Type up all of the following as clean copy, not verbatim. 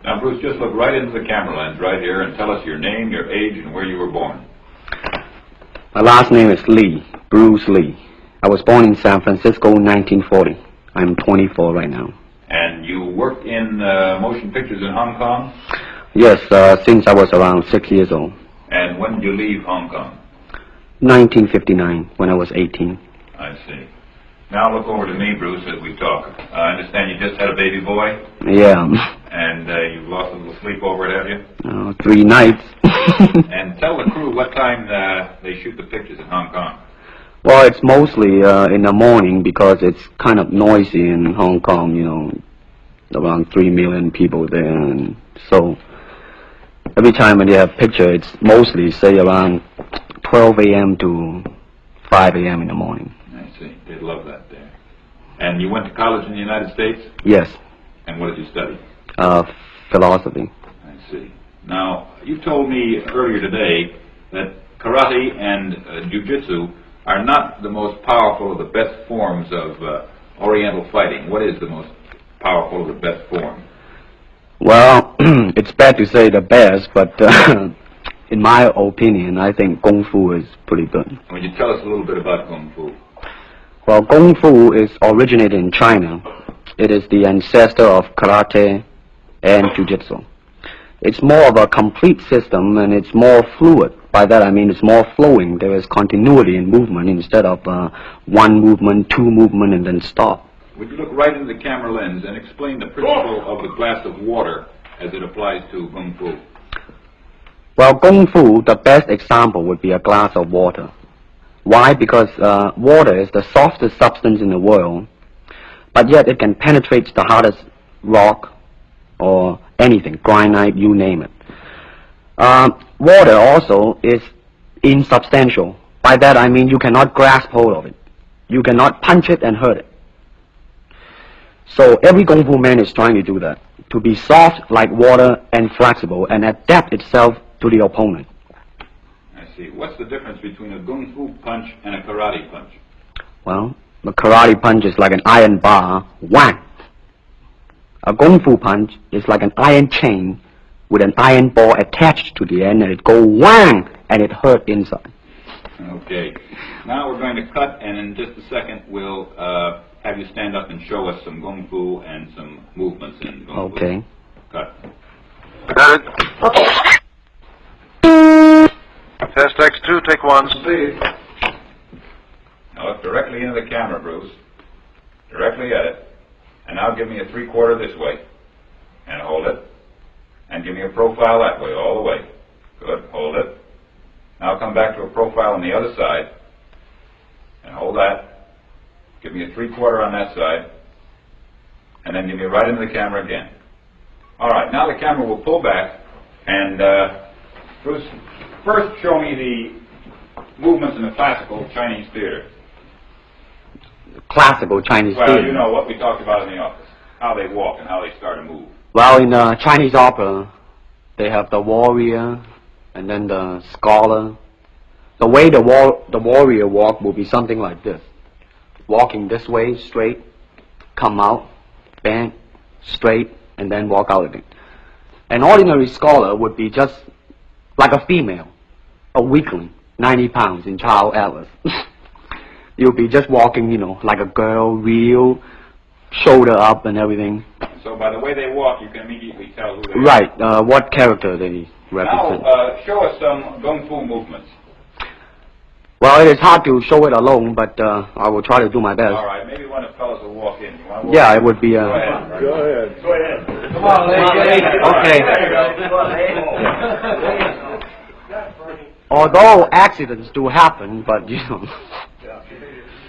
Now, Bruce, just look right into the camera lens right here and tell us your name, your age, and where you were born. My last name is Lee, Bruce Lee. I was born in San Francisco in 1940. I'm 24 right now. And you worked in motion pictures in Hong Kong? Yes, since I was around 6 years old. And when did you leave Hong Kong? 1959, when I was 18. I see. Now look over to me, Bruce, as we talk. I understand you just had a baby boy? Yeah. And you've lost a little sleep over it, have you? 3 nights. And tell the crew what time they shoot the pictures in Hong Kong. Well, it's mostly in the morning because it's kind of noisy in Hong Kong, you know, around 3 million people there. And so every time when they have picture, it's mostly, say, around 12 a.m. to 5 a.m. in the morning. I see. They'd love that there. And you went to college in the United States? Yes. And what did you study? Philosophy. I see. Now, you told me earlier today that karate and jiu-jitsu are not the most powerful of the best forms of Oriental fighting. What is the most powerful of the best form? Well, it's bad to say the best, but in my opinion, I think Kung Fu is pretty good. Would you tell us a little bit about Kung Fu? Well, Kung Fu is originated in China. It is the ancestor of karate and jiu-jitsu. It's more of a complete system, and it's more fluid. By that I mean it's more flowing. There is continuity in movement instead of one movement, two movement, and then stop. Would you look right into the camera lens and explain the principle of the glass of water as it applies to Kung Fu? Well, Kung Fu, the best example would be a glass of water. Why? Because water is the softest substance in the world, but yet it can penetrate the hardest rock or anything, granite, you name it. Water also is insubstantial. By that I mean you cannot grasp hold of it. You cannot punch it and hurt it. So every Kung Fu man is trying to do that, to be soft like water and flexible and adapt itself to the opponent. I see. What's the difference between a Kung Fu punch and a karate punch? Well, the karate punch is like an iron bar, whang. A Kung Fu punch is like an iron chain with an iron ball attached to the end, and it go whang, and it hurt inside. Okay. Now we're going to cut, and in just a second we'll have you stand up and show us some Kung Fu and some movements in Kung Fu. Okay. Cut. Got it. Test X2, take 1. Speed. Now look directly into the camera, Bruce. Directly at it. And now give me a 3/4 this way. And hold it. And give me a profile that way, all the way. Good. Hold it. Now come back to a profile on the other side. And hold that. Give me a 3/4 on that side. And then give me right into the camera again. All right. Now the camera will pull back. And Bruce, first show me the movements in the classical Chinese theater. Classical Chinese Well, theater. you know what we talked about in the office. How they walk and how they start to move. Well, in Chinese opera, they have the warrior and then the scholar. The way the warrior walk will be something like this. Walking this way, straight, come out, bend, straight, and then walk out again. An ordinary scholar would be just like a female, a weakling, 90 pounds in Child Atlas. You'll be just walking, you know, like a girl, real, shoulder up and everything. So by the way they walk, you can immediately tell who they are. Right, what character they represent. Now, show us some Kung Fu movements. Well, it is hard to show it alone, but I will try to do my best. All right, maybe one of the fellows will walk in. You want to walk Yeah, in? it would be... Go ahead. Go ahead. Go ahead. Come on, lady. Okay. There you go. Although accidents do happen, but, you know...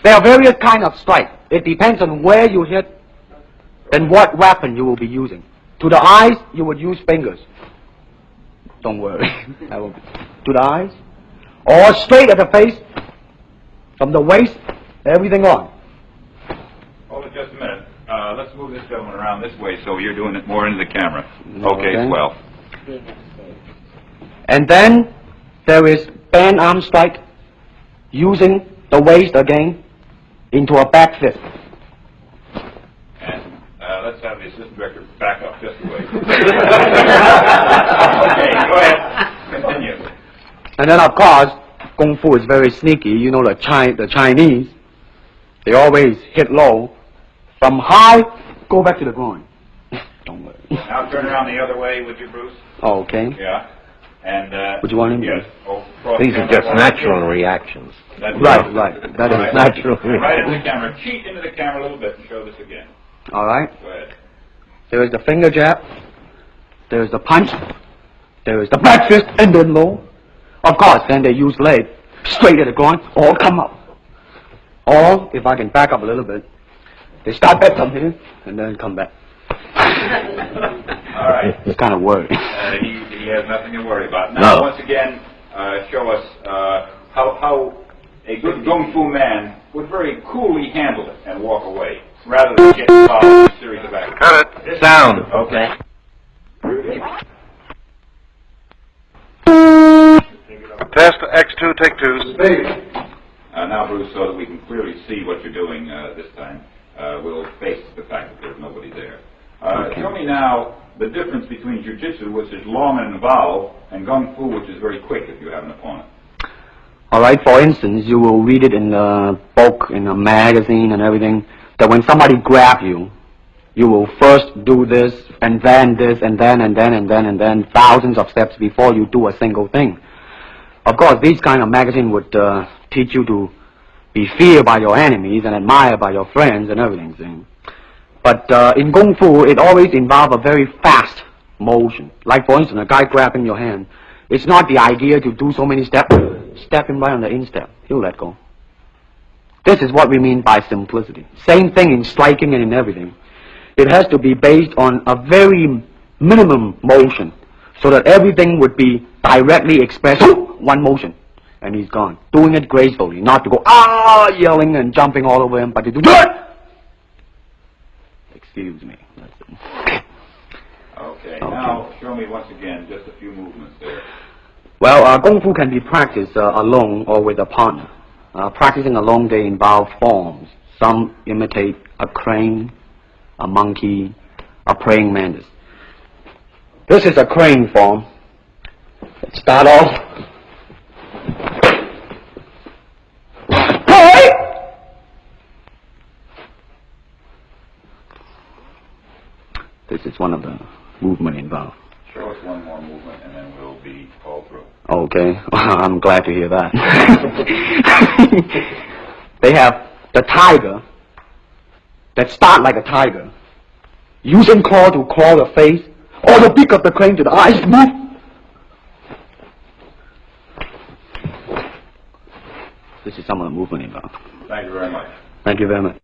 There are various kind of strike. It depends on where you hit and what weapon you will be using. To the eyes, you would use fingers. Don't worry. To the eyes. Or straight at the face. From the waist, everything on. Hold it just a minute. Let's move this gentleman around this way so you're doing it more into the camera. Okay. Okay, swell. And then there is band arm strike, using the waist again into a back fist. And let's have the assistant director back up just a way. Okay, go ahead. Continue. And then, of course, Kung Fu is very sneaky. You know, the Chinese, they always hit low. From high, go back to the groin. Don't worry. Now turn around the other way, would you, Bruce? Okay. Yeah. And, Would you want him to? yes. Oh, cross These are camera just forward. natural reactions. That's Right. That is Right. natural. Right into the camera. Cheat into the camera a little bit and show this again. All right. Go ahead. There is the finger jab. There is the punch. There is the back fist and then low. Of course, then they use leg straight at the groin or come up. Or, if I can back up a little bit, they start back from here and then come back. All right. It's kind of worried. He has nothing to worry about. Now, No. once again, show us how a good Kung Fu man would very coolly handle it and walk away, rather than get involved in a series of actions. Cut it. Sound. Okay. Test X2, take 2. Now, Bruce, so that we can clearly see what you're doing this time, we'll face the fact that there's nobody there. Okay. Show me now the difference between Jiu-Jitsu, which is long and involved, and Kung Fu, which is very quick if you have an opponent. All right, for instance, you will read it in a book, in a magazine and everything, that when somebody grab you, you will first do this, and then this, and then, thousands of steps before you do a single thing. Of course, these kind of magazine would teach you to be feared by your enemies and admired by your friends and everything. See? But in Kung Fu, it always involves a very fast motion. Like, for instance, a guy grabbing your hand. It's not the idea to do so many steps. Step him right on the instep. He'll let go. This is what we mean by simplicity. Same thing in striking and in everything. It has to be based on a very minimum motion, so that everything would be directly expressed. One motion, and he's gone. Doing it gracefully, not to go yelling and jumping all over him, but to do it. Excuse me. That's it. Okay. Now, show me once again just a few movements there. Well, Kung Fu can be practiced alone or with a partner. Practicing alone, they involve forms. Some imitate a crane, a monkey, a praying mantis. This is a crane form. Let's start off. This is one of the movement involved. Show us one more movement, and then we'll be all through. Okay, I'm glad to hear that. They have the tiger that start like a tiger, using claw to claw the face, or the beak of the crane to the eyes. Move. This is some of the movement involved. Thank you very much. Thank you very much.